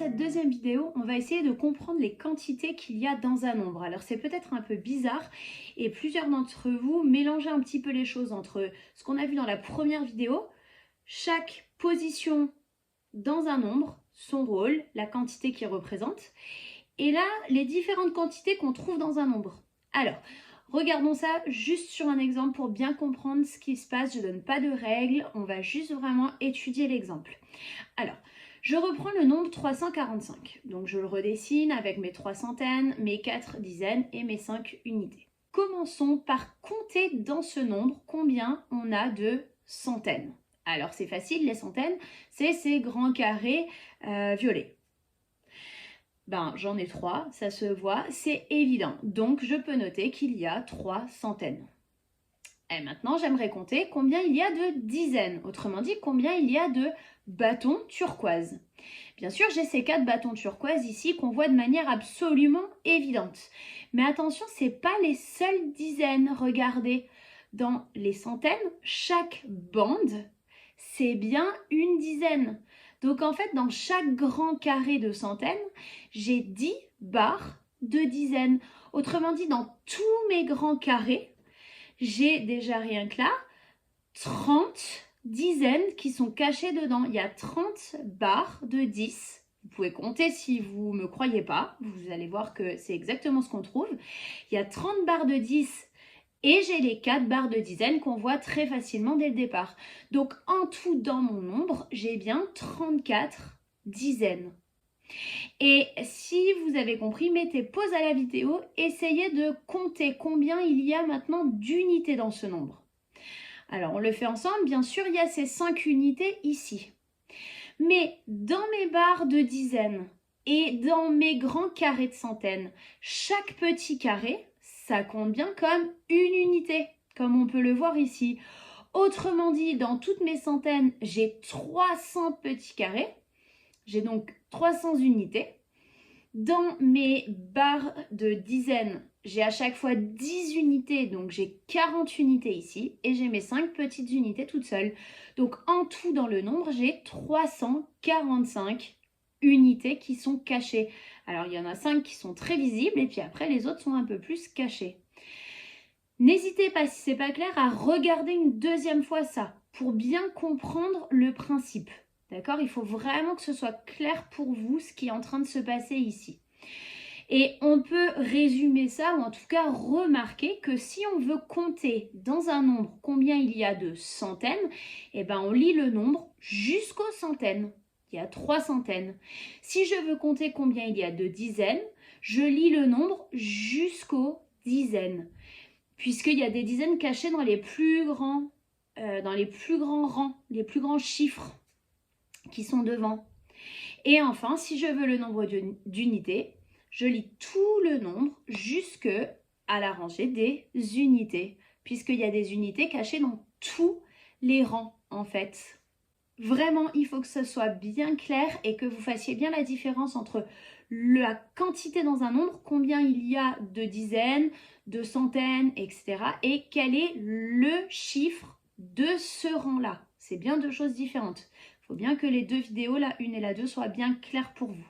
cette deuxième vidéo, on va essayer de comprendre les quantités qu'il y a dans un nombre. Alors c'est peut-être un peu bizarre et plusieurs d'entre vous mélangent un petit peu les choses entre ce qu'on a vu dans la première vidéo, chaque position dans un nombre, son rôle, la quantité qu'il représente, et là, les différentes quantités qu'on trouve dans un nombre. Alors, regardons ça juste sur un exemple pour bien comprendre ce qui se passe. Je ne donne pas de règles, on va juste vraiment étudier l'exemple. Alors, je reprends le nombre 345. Donc, je le redessine avec mes 3 centaines, mes 4 dizaines et mes 5 unités. Commençons par compter dans ce nombre combien on a de centaines. Alors, c'est facile, les centaines, c'est ces grands carrés violets. Ben, j'en ai 3, ça se voit, c'est évident. Donc, je peux noter qu'il y a 3 centaines. Et maintenant, j'aimerais compter combien il y a de dizaines. Autrement dit, combien il y a de bâtons turquoise. Bien sûr, j'ai ces 4 bâtons turquoise ici qu'on voit de manière absolument évidente. Mais attention, ce n'est pas les seules dizaines. Regardez, dans les centaines, chaque bande, c'est bien une dizaine. Donc en fait, dans chaque grand carré de centaines, j'ai 10 barres de dizaines. Autrement dit, dans tous mes grands carrés, j'ai déjà rien que là 30 dizaines qui sont cachées dedans. Il y a 30 barres de 10. Vous pouvez compter si vous ne me croyez pas. Vous allez voir que c'est exactement ce qu'on trouve. Il y a 30 barres de 10 et j'ai les 4 barres de dizaines qu'on voit très facilement dès le départ. Donc en tout dans mon nombre, j'ai bien 34 dizaines. Et si vous avez compris, mettez pause à la vidéo, essayez de compter combien il y a maintenant d'unités dans ce nombre. Alors on le fait ensemble, bien sûr il y a ces 5 unités ici. Mais dans mes barres de dizaines et dans mes grands carrés de centaines, chaque petit carré, ça compte bien comme une unité, comme on peut le voir ici. Autrement dit, dans toutes mes centaines, j'ai 300 petits carrés. J'ai donc 300 unités. Dans mes barres de dizaines, j'ai à chaque fois 10 unités, donc j'ai 40 unités ici. Et j'ai mes 5 petites unités toutes seules. Donc en tout dans le nombre, j'ai 345 unités qui sont cachées. Alors il y en a 5 qui sont très visibles et puis après les autres sont un peu plus cachées. N'hésitez pas, si ce n'est pas clair, à regarder une deuxième fois ça pour bien comprendre le principe. D'accord? Il faut vraiment que ce soit clair pour vous ce qui est en train de se passer ici. Et on peut résumer ça, ou en tout cas remarquer que si on veut compter dans un nombre combien il y a de centaines, eh ben on lit le nombre jusqu'aux centaines. Il y a 3 centaines. Si je veux compter combien il y a de dizaines, je lis le nombre jusqu'aux dizaines. Puisqu'il y a des dizaines cachées dans les plus grands rangs, les plus grands chiffres qui sont devant. Et enfin, si je veux le nombre d'unités, je lis tout le nombre jusque à la rangée des unités, puisqu'il y a des unités cachées dans tous les rangs en fait. Vraiment, il faut que ce soit bien clair et que vous fassiez bien la différence entre la quantité dans un nombre, combien il y a de dizaines, de centaines, etc. et quel est le chiffre de ce rang-là. C'est bien deux choses différentes. Il faut bien que les deux vidéos, la 1 et la 2, soient bien claires pour vous.